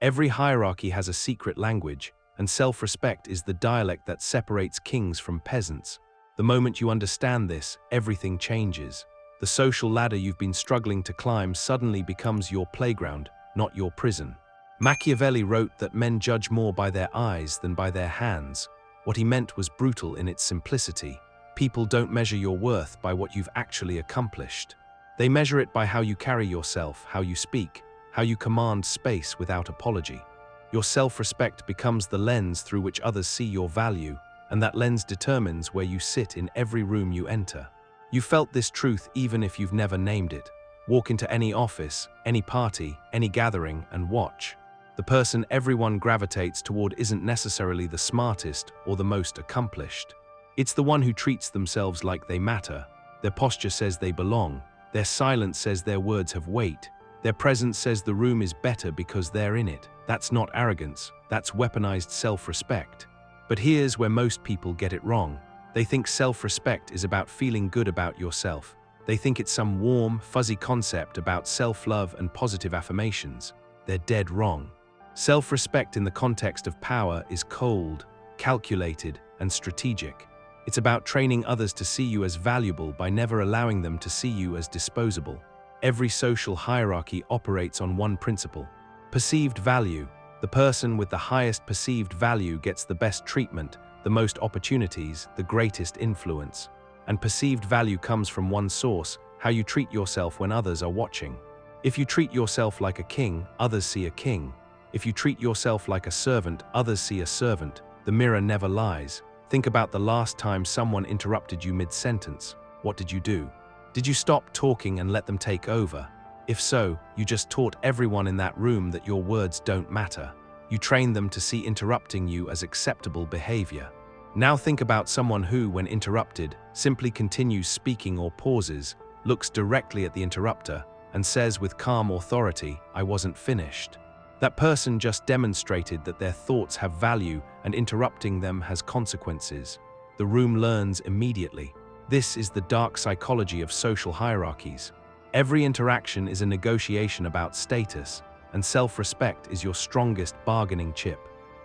Every hierarchy has a secret language, and self-respect is the dialect that separates kings from peasants. The moment you understand this, everything changes. The social ladder you've been struggling to climb suddenly becomes your playground, not your prison. Machiavelli wrote that men judge more by their eyes than by their hands. What he meant was brutal in its simplicity. People don't measure your worth by what you've actually accomplished. They measure it by how you carry yourself, how you speak, how you command space without apology. Your self-respect becomes the lens through which others see your value, and that lens determines where you sit in every room you enter. You felt this truth even if you've never named it. Walk into any office, any party, any gathering, and watch. The person everyone gravitates toward isn't necessarily the smartest or the most accomplished. It's the one who treats themselves like they matter. Their posture says they belong. Their silence says their words have weight. Their presence says the room is better because they're in it. That's not arrogance. That's weaponized self-respect. But here's where most people get it wrong. They think self-respect is about feeling good about yourself. They think it's some warm, fuzzy concept about self-love and positive affirmations. They're dead wrong. Self-respect in the context of power is cold, calculated, and strategic. It's about training others to see you as valuable by never allowing them to see you as disposable. Every social hierarchy operates on one principle: perceived value. The person with the highest perceived value gets the best treatment, the most opportunities, the greatest influence. And perceived value comes from one source: how you treat yourself when others are watching. If you treat yourself like a king, others see a king. If you treat yourself like a servant, others see a servant. The mirror never lies. Think about the last time someone interrupted you mid-sentence. What did you do? Did you stop talking and let them take over? If so, you just taught everyone in that room that your words don't matter. You trained them to see interrupting you as acceptable behavior. Now think about someone who, when interrupted, simply continues speaking or pauses, looks directly at the interrupter, and says with calm authority, "I wasn't finished." That person just demonstrated that their thoughts have value and interrupting them has consequences. The room learns immediately. This is the dark psychology of social hierarchies. Every interaction is a negotiation about status, and self-respect is your strongest bargaining chip.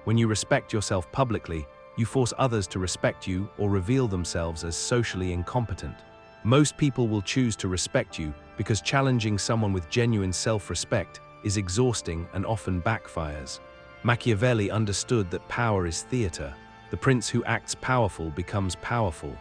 When you respect yourself publicly, you force others to respect you or reveal themselves as socially incompetent. Most people will choose to respect you because challenging someone with genuine self-respect is exhausting and often backfires. Machiavelli understood that power is theater. The prince who acts powerful becomes powerful.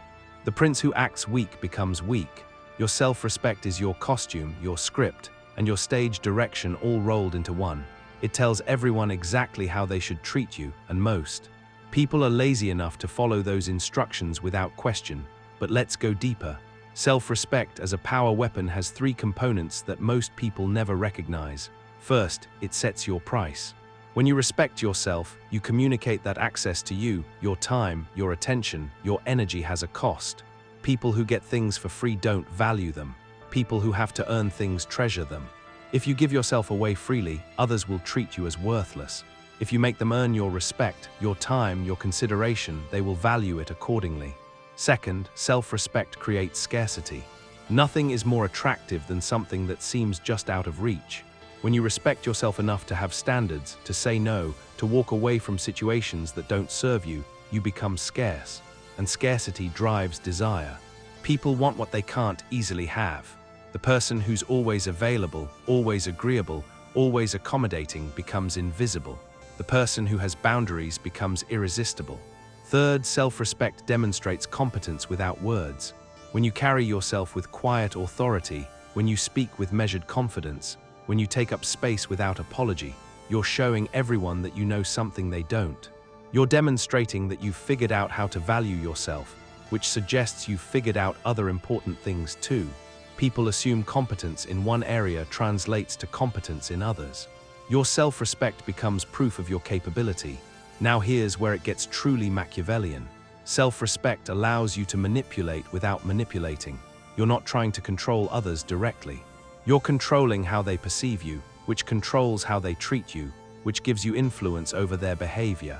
The prince who acts weak becomes weak. Your self-respect is your costume, your script, and your stage direction all rolled into one. It tells everyone exactly how they should treat you, and most people are lazy enough to follow those instructions without question. But let's go deeper. Self-respect as a power weapon has three components that most people never recognize. First, it sets your price. When you respect yourself, you communicate that access to you, your time, your attention, your energy has a cost. People who get things for free don't value them. People who have to earn things treasure them. If you give yourself away freely, others will treat you as worthless. If you make them earn your respect, your time, your consideration, they will value it accordingly. Second, self-respect creates scarcity. Nothing is more attractive than something that seems just out of reach. When you respect yourself enough to have standards, to say no, to walk away from situations that don't serve you, you become scarce. And scarcity drives desire. People want what they can't easily have. The person who's always available, always agreeable, always accommodating becomes invisible. The person who has boundaries becomes irresistible. Third, self-respect demonstrates competence without words. When you carry yourself with quiet authority, when you speak with measured confidence, when you take up space without apology, you're showing everyone that you know something they don't. You're demonstrating that you've figured out how to value yourself, which suggests you've figured out other important things too. People assume competence in one area translates to competence in others. Your self-respect becomes proof of your capability. Now here's where it gets truly Machiavellian. Self-respect allows you to manipulate without manipulating. You're not trying to control others directly. You're controlling how they perceive you, which controls how they treat you, which gives you influence over their behavior.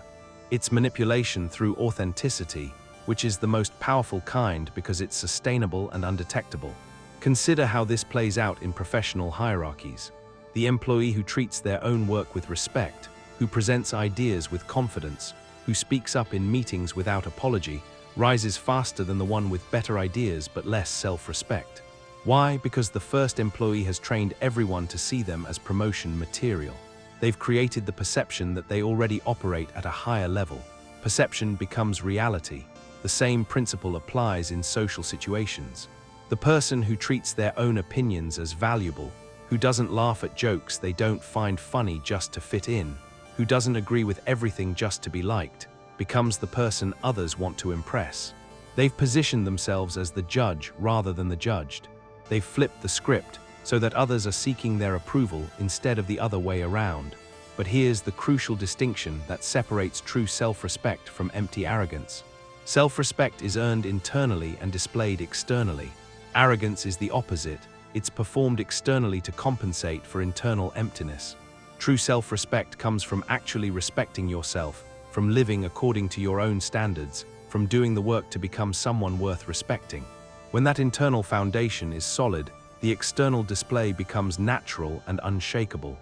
It's manipulation through authenticity, which is the most powerful kind because it's sustainable and undetectable. Consider how this plays out in professional hierarchies. The employee who treats their own work with respect, who presents ideas with confidence, who speaks up in meetings without apology, rises faster than the one with better ideas but less self-respect. Why? Because the first employee has trained everyone to see them as promotion material. They've created the perception that they already operate at a higher level. Perception becomes reality. The same principle applies in social situations. The person who treats their own opinions as valuable, who doesn't laugh at jokes they don't find funny just to fit in, who doesn't agree with everything just to be liked, becomes the person others want to impress. They've positioned themselves as the judge rather than the judged. They've flipped the script so that others are seeking their approval instead of the other way around. But here's the crucial distinction that separates true self-respect from empty arrogance. Self-respect is earned internally and displayed externally. Arrogance is the opposite. It's performed externally to compensate for internal emptiness. True self-respect comes from actually respecting yourself, from living according to your own standards, from doing the work to become someone worth respecting. When that internal foundation is solid, the external display becomes natural and unshakable.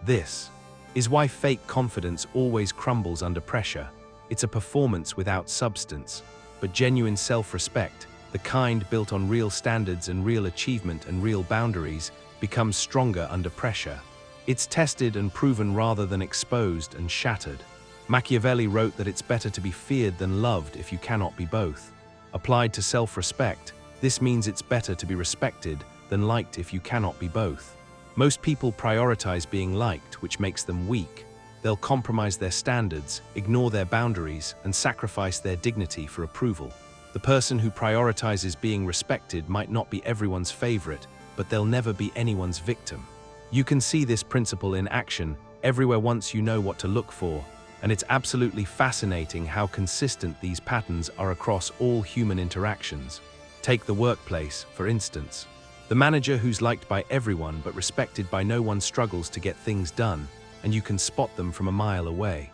This is why fake confidence always crumbles under pressure. It's a performance without substance. But genuine self-respect, the kind built on real standards and real achievement and real boundaries, becomes stronger under pressure. It's tested and proven rather than exposed and shattered. Machiavelli wrote that it's better to be feared than loved if you cannot be both. Applied to self-respect, this means it's better to be respected than liked if you cannot be both. Most people prioritize being liked, which makes them weak. They'll compromise their standards, ignore their boundaries, and sacrifice their dignity for approval. The person who prioritizes being respected might not be everyone's favorite, but they'll never be anyone's victim. You can see this principle in action everywhere once you know what to look for, and it's absolutely fascinating how consistent these patterns are across all human interactions. Take the workplace, for instance. The manager who's liked by everyone but respected by no one struggles to get things done, and you can spot them from a mile away.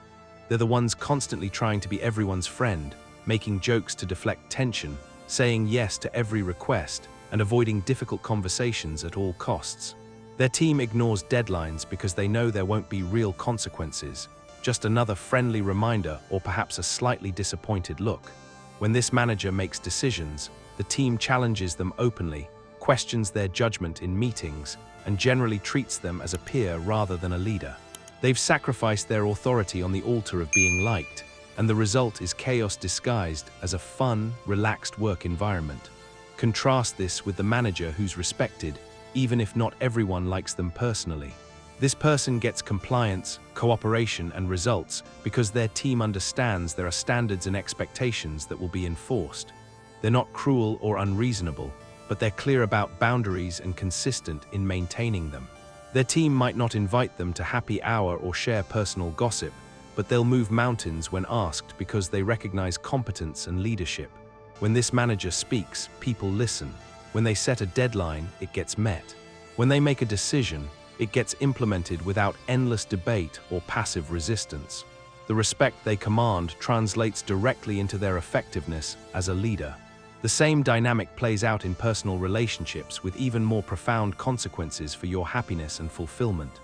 They're the ones constantly trying to be everyone's friend, making jokes to deflect tension, saying yes to every request, and avoiding difficult conversations at all costs. Their team ignores deadlines because they know there won't be real consequences, just another friendly reminder or perhaps a slightly disappointed look. When this manager makes decisions, the team challenges them openly, questions their judgment in meetings, and generally treats them as a peer rather than a leader. They've sacrificed their authority on the altar of being liked, and the result is chaos disguised as a fun, relaxed work environment. Contrast this with the manager who's respected, even if not everyone likes them personally. This person gets compliance, cooperation, and results because their team understands there are standards and expectations that will be enforced. They're not cruel or unreasonable, but they're clear about boundaries and consistent in maintaining them. Their team might not invite them to happy hour or share personal gossip, but they'll move mountains when asked because they recognize competence and leadership. When this manager speaks, people listen. When they set a deadline, it gets met. When they make a decision, it gets implemented without endless debate or passive resistance. The respect they command translates directly into their effectiveness as a leader. The same dynamic plays out in personal relationships with even more profound consequences for your happiness and fulfillment.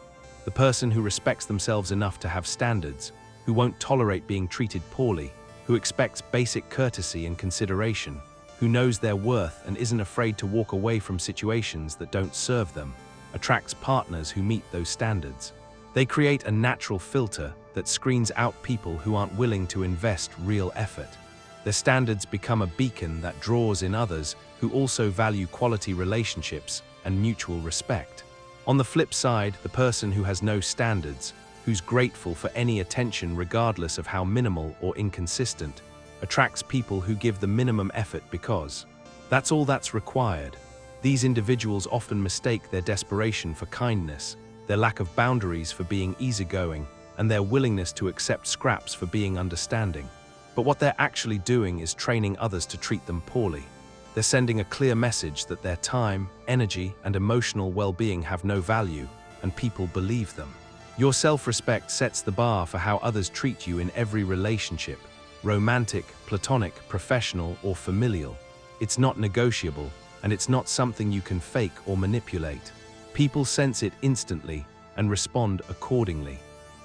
The person who respects themselves enough to have standards, who won't tolerate being treated poorly, who expects basic courtesy and consideration, who knows their worth and isn't afraid to walk away from situations that don't serve them, attracts partners who meet those standards. They create a natural filter that screens out people who aren't willing to invest real effort. Their standards become a beacon that draws in others who also value quality relationships and mutual respect. On the flip side, the person who has no standards, who's grateful for any attention regardless of how minimal or inconsistent, attracts people who give the minimum effort because that's all that's required. These individuals often mistake their desperation for kindness, their lack of boundaries for being easygoing, and their willingness to accept scraps for being understanding. But what they're actually doing is training others to treat them poorly. They're sending a clear message that their time, energy, and emotional well-being have no value, and people believe them. Your self-respect sets the bar for how others treat you in every relationship, romantic, platonic, professional, or familial. It's not negotiable, and it's not something you can fake or manipulate. People sense it instantly, and respond accordingly.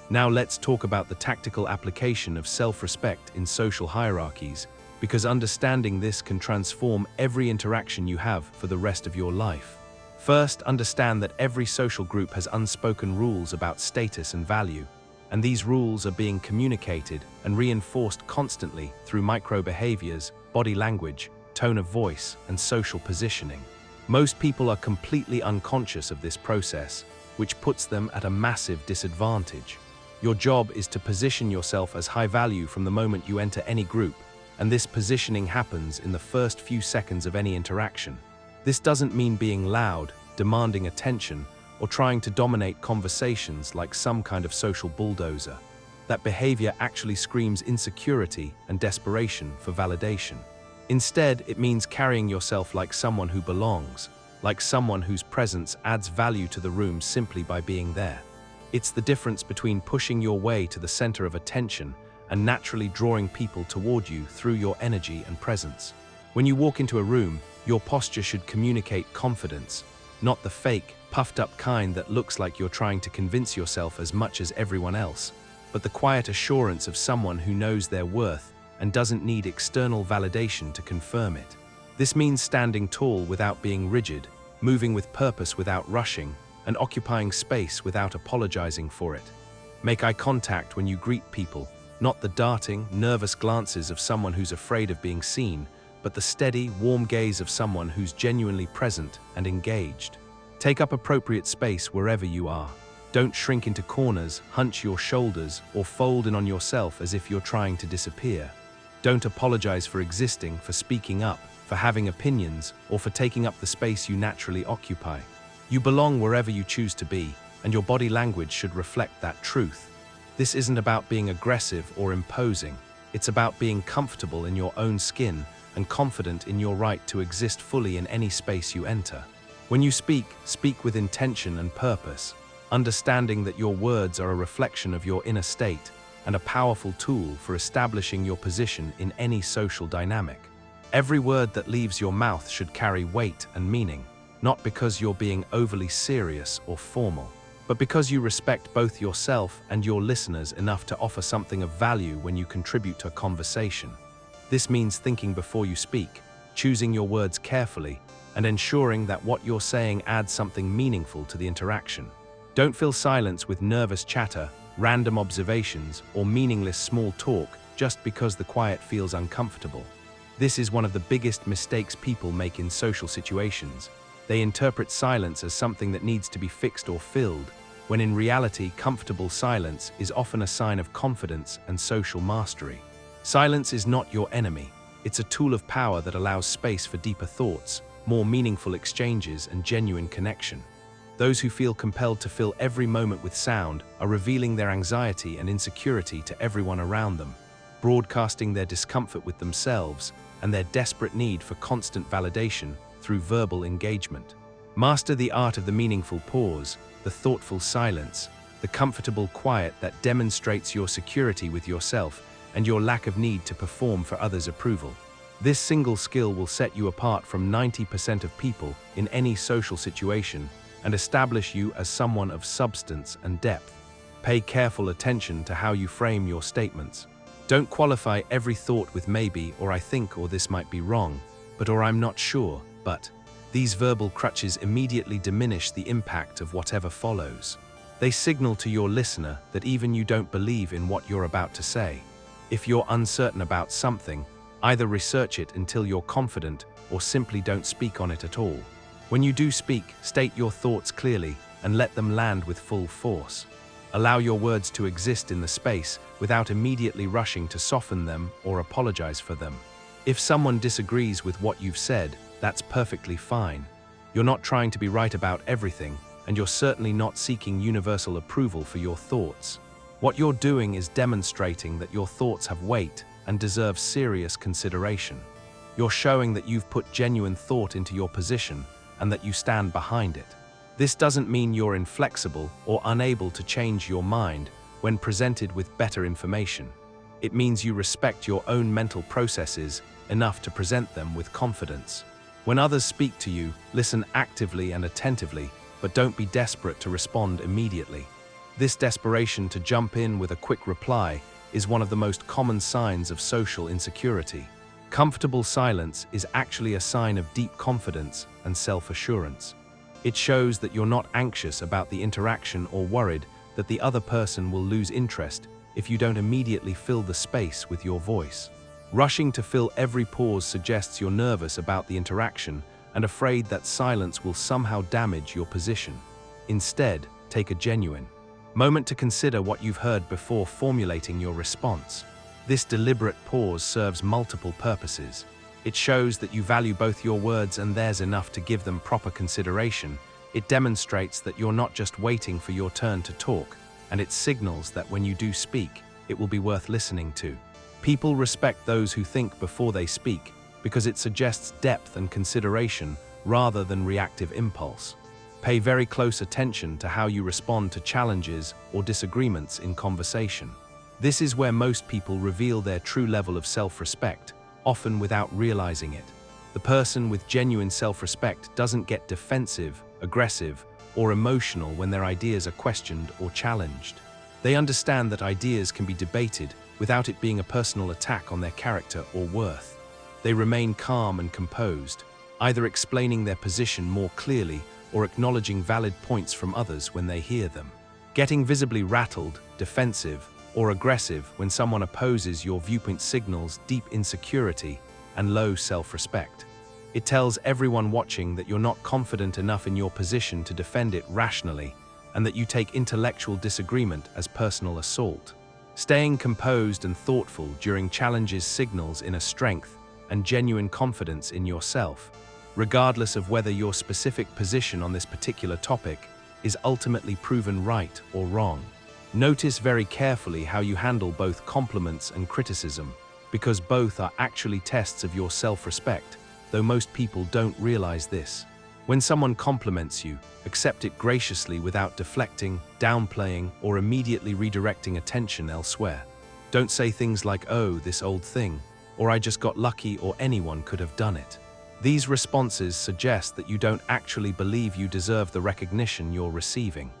Now let's talk about the tactical application of self-respect in social hierarchies, because understanding this can transform every interaction you have for the rest of your life. First, understand that every social group has unspoken rules about status and value, and these rules are being communicated and reinforced constantly through micro-behaviors, body language, tone of voice, and social positioning. Most people are completely unconscious of this process, which puts them at a massive disadvantage. Your job is to position yourself as high value from the moment you enter any group, and this positioning happens in the first few seconds of any interaction. This doesn't mean being loud, demanding attention, or trying to dominate conversations like some kind of social bulldozer. That behavior actually screams insecurity and desperation for validation. Instead, it means carrying yourself like someone who belongs, like someone whose presence adds value to the room simply by being there. It's the difference between pushing your way to the center of attention and naturally drawing people toward you through your energy and presence. When you walk into a room, your posture should communicate confidence, not the fake, puffed-up kind that looks like you're trying to convince yourself as much as everyone else, but the quiet assurance of someone who knows their worth and doesn't need external validation to confirm it. This means standing tall without being rigid, moving with purpose without rushing, and occupying space without apologizing for it. Make eye contact when you greet people, not the darting, nervous glances of someone who's afraid of being seen, but the steady, warm gaze of someone who's genuinely present and engaged. Take up appropriate space wherever you are. Don't shrink into corners, hunch your shoulders, or fold in on yourself as if you're trying to disappear. Don't apologize for existing, for speaking up, for having opinions, or for taking up the space you naturally occupy. You belong wherever you choose to be, and your body language should reflect that truth. This isn't about being aggressive or imposing. It's about being comfortable in your own skin and confident in your right to exist fully in any space you enter. When you speak, speak with intention and purpose, understanding that your words are a reflection of your inner state and a powerful tool for establishing your position in any social dynamic. Every word that leaves your mouth should carry weight and meaning, not because you're being overly serious or formal, but because you respect both yourself and your listeners enough to offer something of value when you contribute to a conversation. This means thinking before you speak, choosing your words carefully, and ensuring that what you're saying adds something meaningful to the interaction. Don't fill silence with nervous chatter, random observations, or meaningless small talk just because the quiet feels uncomfortable. This is one of the biggest mistakes people make in social situations. They interpret silence as something that needs to be fixed or filled, when in reality, comfortable silence is often a sign of confidence and social mastery. Silence is not your enemy. It's a tool of power that allows space for deeper thoughts, more meaningful exchanges, and genuine connection. Those who feel compelled to fill every moment with sound are revealing their anxiety and insecurity to everyone around them, broadcasting their discomfort with themselves and their desperate need for constant validation through verbal engagement. Master the art of the meaningful pause, the thoughtful silence, the comfortable quiet that demonstrates your security with yourself and your lack of need to perform for others' approval. This single skill will set you apart from 90% of people in any social situation and establish you as someone of substance and depth. Pay careful attention to how you frame your statements. Don't qualify every thought with maybe or I think or this might be wrong, but or I'm not sure, but. These verbal crutches immediately diminish the impact of whatever follows. They signal to your listener that even you don't believe in what you're about to say. If you're uncertain about something, either research it until you're confident or simply don't speak on it at all. When you do speak, state your thoughts clearly and let them land with full force. Allow your words to exist in the space without immediately rushing to soften them or apologize for them. If someone disagrees with what you've said, that's perfectly fine. You're not trying to be right about everything, and you're certainly not seeking universal approval for your thoughts. What you're doing is demonstrating that your thoughts have weight and deserve serious consideration. You're showing that you've put genuine thought into your position and that you stand behind it. This doesn't mean you're inflexible or unable to change your mind when presented with better information. It means you respect your own mental processes enough to present them with confidence. When others speak to you, listen actively and attentively, but don't be desperate to respond immediately. This desperation to jump in with a quick reply is one of the most common signs of social insecurity. Comfortable silence is actually a sign of deep confidence and self-assurance. It shows that you're not anxious about the interaction or worried that the other person will lose interest if you don't immediately fill the space with your voice. Rushing to fill every pause suggests you're nervous about the interaction and afraid that silence will somehow damage your position. Instead, take a genuine moment to consider what you've heard before formulating your response. This deliberate pause serves multiple purposes. It shows that you value both your words and theirs enough to give them proper consideration. It demonstrates that you're not just waiting for your turn to talk, and it signals that when you do speak, it will be worth listening to. People respect those who think before they speak because it suggests depth and consideration rather than reactive impulse. Pay very close attention to how you respond to challenges or disagreements in conversation. This is where most people reveal their true level of self-respect, often without realizing it. The person with genuine self-respect doesn't get defensive, aggressive, or emotional when their ideas are questioned or challenged. They understand that ideas can be debated without it being a personal attack on their character or worth. They remain calm and composed, either explaining their position more clearly or acknowledging valid points from others when they hear them. Getting visibly rattled, defensive, or aggressive when someone opposes your viewpoint signals deep insecurity and low self-respect. It tells everyone watching that you're not confident enough in your position to defend it rationally and that you take intellectual disagreement as personal assault. Staying composed and thoughtful during challenges signals inner strength and genuine confidence in yourself, regardless of whether your specific position on this particular topic is ultimately proven right or wrong. Notice very carefully how you handle both compliments and criticism, because both are actually tests of your self-respect, though most people don't realize this. When someone compliments you, accept it graciously without deflecting, downplaying, or immediately redirecting attention elsewhere. Don't say things like, "Oh, this old thing," or "I just got lucky," or "anyone could have done it." These responses suggest that you don't actually believe you deserve the recognition you're receiving.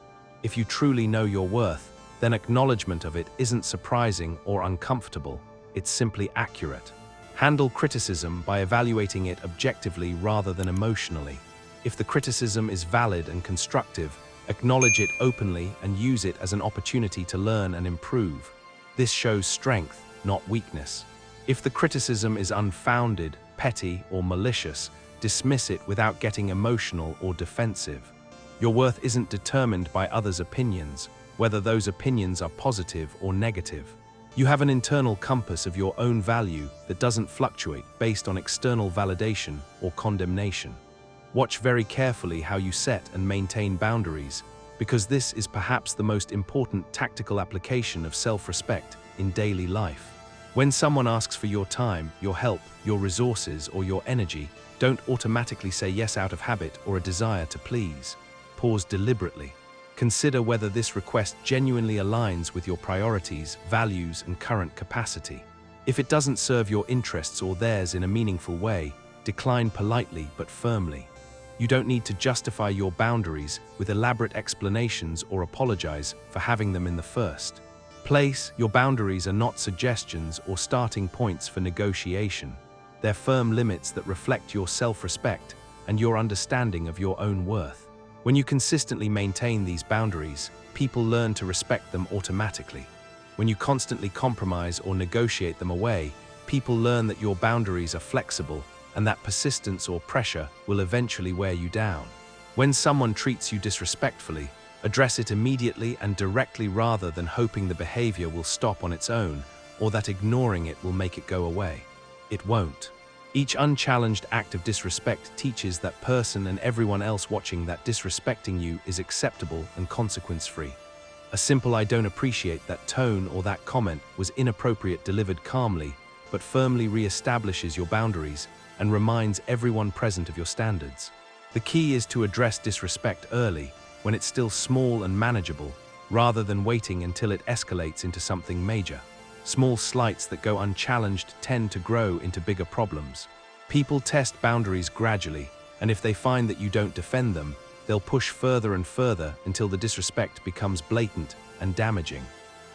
If you truly know your worth, then acknowledgement of it isn't surprising or uncomfortable, it's simply accurate. Handle criticism by evaluating it objectively rather than emotionally. If the criticism is valid and constructive, acknowledge it openly and use it as an opportunity to learn and improve. This shows strength, not weakness. If the criticism is unfounded, petty, or malicious, dismiss it without getting emotional or defensive. Your worth isn't determined by others' opinions, whether those opinions are positive or negative. You have an internal compass of your own value that doesn't fluctuate based on external validation or condemnation. Watch very carefully how you set and maintain boundaries, because this is perhaps the most important tactical application of self-respect in daily life. When someone asks for your time, your help, your resources, or your energy, don't automatically say yes out of habit or a desire to please. Pause deliberately. Consider whether this request genuinely aligns with your priorities, values, and current capacity. If it doesn't serve your interests or theirs in a meaningful way, decline politely but firmly. You don't need to justify your boundaries with elaborate explanations or apologize for having them in the first place. Your boundaries are not suggestions or starting points for negotiation. They're firm limits that reflect your self-respect and your understanding of your own worth. When you consistently maintain these boundaries, people learn to respect them automatically. When you constantly compromise or negotiate them away, people learn that your boundaries are flexible and that persistence or pressure will eventually wear you down. When someone treats you disrespectfully, address it immediately and directly rather than hoping the behavior will stop on its own or that ignoring it will make it go away. It won't. Each unchallenged act of disrespect teaches that person and everyone else watching that disrespecting you is acceptable and consequence-free. A simple "I don't appreciate that tone" or "that comment was inappropriate" delivered calmly, but firmly re-establishes your boundaries and reminds everyone present of your standards. The key is to address disrespect early, when it's still small and manageable, rather than waiting until it escalates into something major. Small slights that go unchallenged tend to grow into bigger problems. People test boundaries gradually, and if they find that you don't defend them, they'll push further and further until the disrespect becomes blatant and damaging.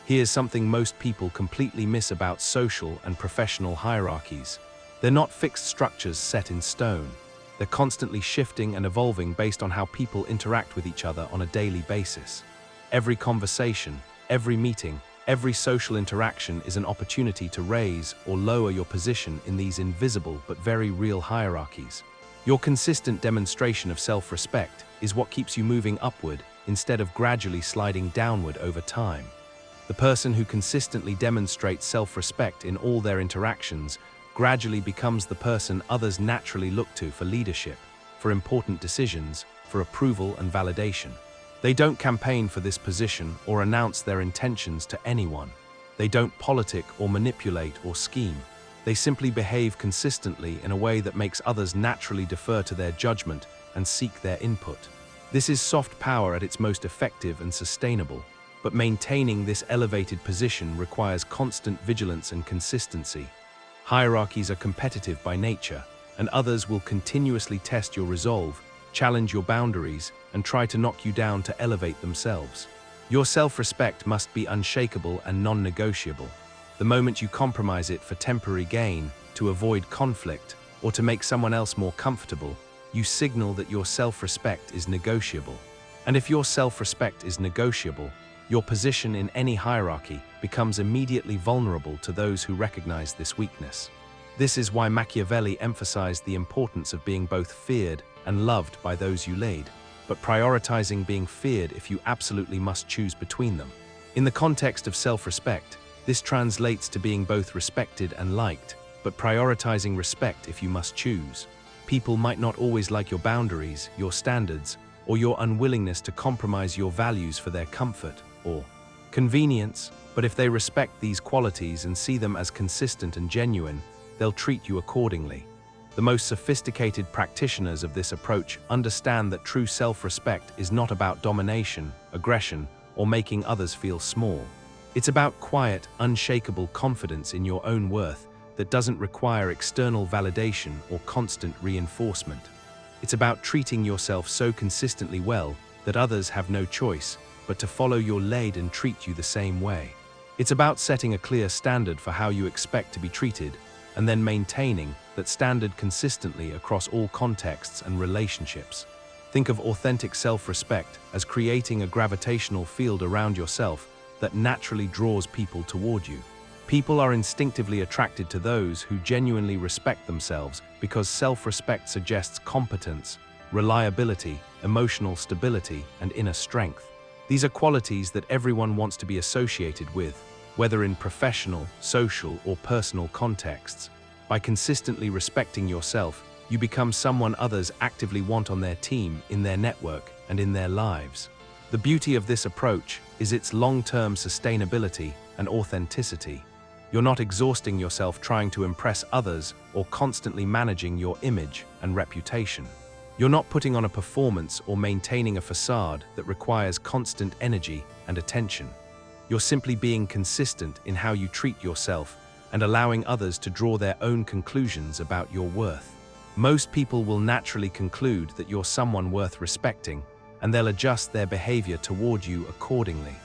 Here's something most people completely miss about social and professional hierarchies. They're not fixed structures set in stone. They're constantly shifting and evolving based on how people interact with each other on a daily basis. Every conversation, every meeting, every social interaction is an opportunity to raise or lower your position in these invisible but very real hierarchies. Your consistent demonstration of self-respect is what keeps you moving upward instead of gradually sliding downward over time. The person who consistently demonstrates self-respect in all their interactions gradually becomes the person others naturally look to for leadership, for important decisions, for approval and validation. They don't campaign for this position or announce their intentions to anyone. They don't politic or manipulate or scheme. They simply behave consistently in a way that makes others naturally defer to their judgment and seek their input. This is soft power at its most effective and sustainable, but maintaining this elevated position requires constant vigilance and consistency. Hierarchies are competitive by nature, and others will continuously test your resolve, challenge your boundaries, and try to knock you down to elevate themselves. Your self-respect must be unshakable and non-negotiable. The moment you compromise it for temporary gain, to avoid conflict, or to make someone else more comfortable, you signal that your self-respect is negotiable. And if your self-respect is negotiable, your position in any hierarchy becomes immediately vulnerable to those who recognize this weakness. This is why Machiavelli emphasized the importance of being both feared and loved by those you lead, but prioritizing being feared if you absolutely must choose between them. In the context of self-respect, this translates to being both respected and liked, but prioritizing respect if you must choose. People might not always like your boundaries, your standards, or your unwillingness to compromise your values for their comfort or convenience, but if they respect these qualities and see them as consistent and genuine, they'll treat you accordingly. The most sophisticated practitioners of this approach understand that true self-respect is not about domination, aggression, or making others feel small. It's about quiet, unshakable confidence in your own worth that doesn't require external validation or constant reinforcement. It's about treating yourself so consistently well that others have no choice but to follow your lead and treat you the same way. It's about setting a clear standard for how you expect to be treated, and then maintaining that standard consistently across all contexts and relationships. Think of authentic self-respect as creating a gravitational field around yourself that naturally draws people toward you. People are instinctively attracted to those who genuinely respect themselves because self-respect suggests competence, reliability, emotional stability, and inner strength. These are qualities that everyone wants to be associated with, whether in professional, social, or personal contexts. By consistently respecting yourself, you become someone others actively want on their team, in their network, and in their lives. The beauty of this approach is its long-term sustainability and authenticity. You're not exhausting yourself trying to impress others or constantly managing your image and reputation. You're not putting on a performance or maintaining a facade that requires constant energy and attention. You're simply being consistent in how you treat yourself and allowing others to draw their own conclusions about your worth. Most people will naturally conclude that you're someone worth respecting, and they'll adjust their behavior toward you accordingly.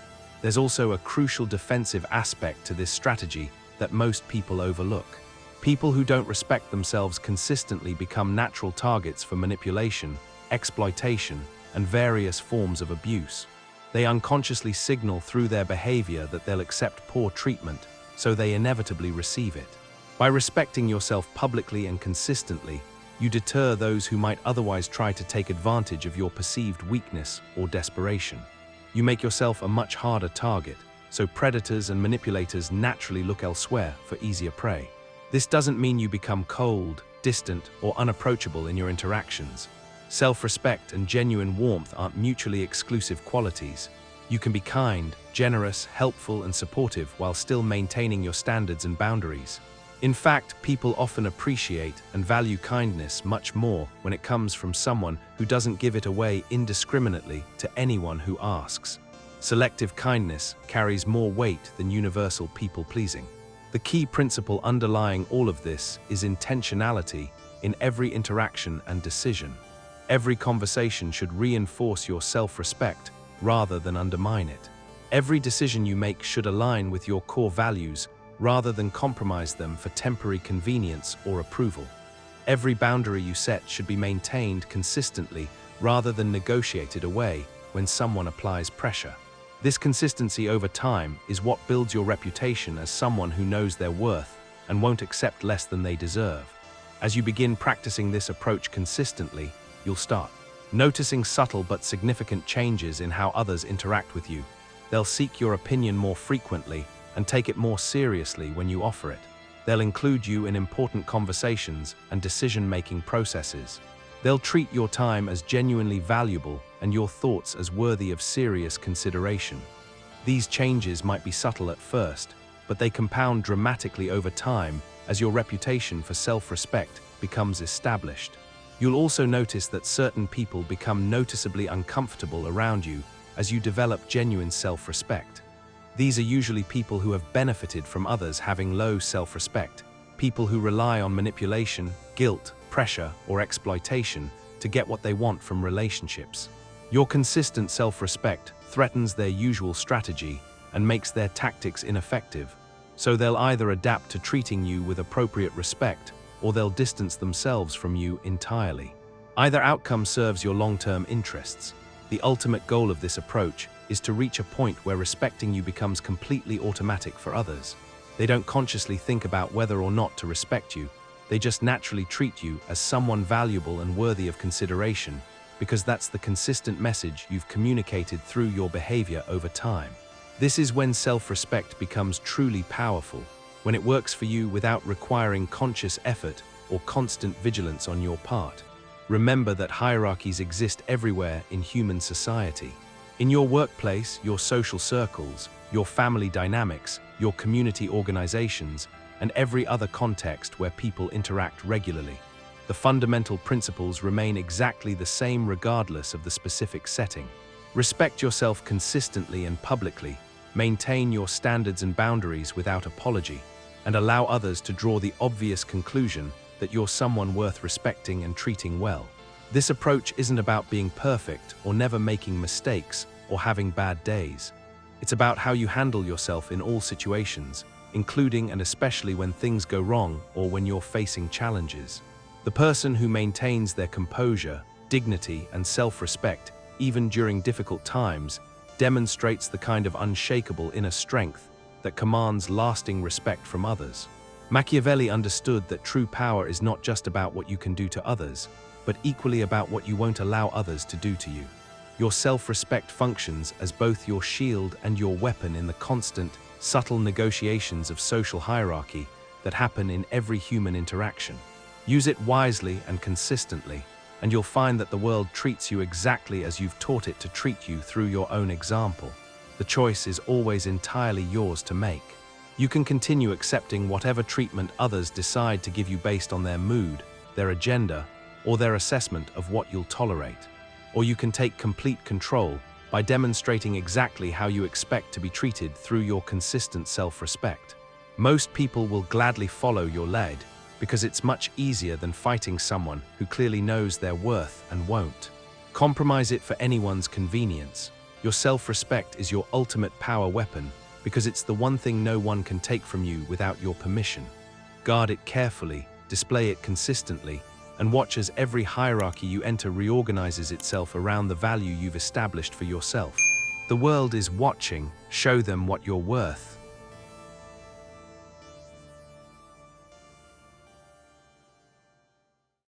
There's also a crucial defensive aspect to this strategy that most people overlook. People who don't respect themselves consistently become natural targets for manipulation, exploitation, and various forms of abuse. They unconsciously signal through their behavior that they'll accept poor treatment, so they inevitably receive it. By respecting yourself publicly and consistently, you deter those who might otherwise try to take advantage of your perceived weakness or desperation. You make yourself a much harder target, so predators and manipulators naturally look elsewhere for easier prey. This doesn't mean you become cold, distant, or unapproachable in your interactions. Self-respect and genuine warmth aren't mutually exclusive qualities. You can be kind, generous, helpful, and supportive while still maintaining your standards and boundaries. In fact, people often appreciate and value kindness much more when it comes from someone who doesn't give it away indiscriminately to anyone who asks. Selective kindness carries more weight than universal people-pleasing. The key principle underlying all of this is intentionality in every interaction and decision. Every conversation should reinforce your self-respect rather than undermine it. Every decision you make should align with your core values rather than compromise them for temporary convenience or approval. Every boundary you set should be maintained consistently rather than negotiated away when someone applies pressure. This consistency over time is what builds your reputation as someone who knows their worth and won't accept less than they deserve. As you begin practicing this approach consistently, you'll start noticing subtle but significant changes in how others interact with you. They'll seek your opinion more frequently and take it more seriously when you offer it. They'll include you in important conversations and decision-making processes. They'll treat your time as genuinely valuable and your thoughts as worthy of serious consideration. These changes might be subtle at first, but they compound dramatically over time as your reputation for self-respect becomes established. You'll also notice that certain people become noticeably uncomfortable around you as you develop genuine self-respect. These are usually people who have benefited from others having low self-respect, people who rely on manipulation, guilt, pressure, or exploitation to get what they want from relationships. Your consistent self-respect threatens their usual strategy and makes their tactics ineffective, so they'll either adapt to treating you with appropriate respect or they'll distance themselves from you entirely. Either outcome serves your long-term interests. The ultimate goal of this approach is to reach a point where respecting you becomes completely automatic for others. They don't consciously think about whether or not to respect you. They just naturally treat you as someone valuable and worthy of consideration because that's the consistent message you've communicated through your behavior over time. This is when self-respect becomes truly powerful, when it works for you without requiring conscious effort or constant vigilance on your part. Remember that hierarchies exist everywhere in human society. In your workplace, your social circles, your family dynamics, your community organizations, and every other context where people interact regularly. The fundamental principles remain exactly the same regardless of the specific setting. Respect yourself consistently and publicly, maintain your standards and boundaries without apology, and allow others to draw the obvious conclusion that you're someone worth respecting and treating well. This approach isn't about being perfect or never making mistakes or having bad days. It's about how you handle yourself in all situations, including and especially when things go wrong or when you're facing challenges. The person who maintains their composure, dignity, and self-respect, even during difficult times, demonstrates the kind of unshakable inner strength that commands lasting respect from others. Machiavelli understood that true power is not just about what you can do to others, but equally about what you won't allow others to do to you. Your self-respect functions as both your shield and your weapon in the constant, subtle negotiations of social hierarchy that happen in every human interaction. Use it wisely and consistently, and you'll find that the world treats you exactly as you've taught it to treat you through your own example. The choice is always entirely yours to make. You can continue accepting whatever treatment others decide to give you based on their mood, their agenda, or their assessment of what you'll tolerate. Or you can take complete control by demonstrating exactly how you expect to be treated through your consistent self-respect. Most people will gladly follow your lead because it's much easier than fighting someone who clearly knows their worth and won't compromise it for anyone's convenience. Your self-respect is your ultimate power weapon because it's the one thing no one can take from you without your permission. Guard it carefully, display it consistently, and watch as every hierarchy you enter reorganizes itself around the value you've established for yourself. The world is watching. Show them what you're worth.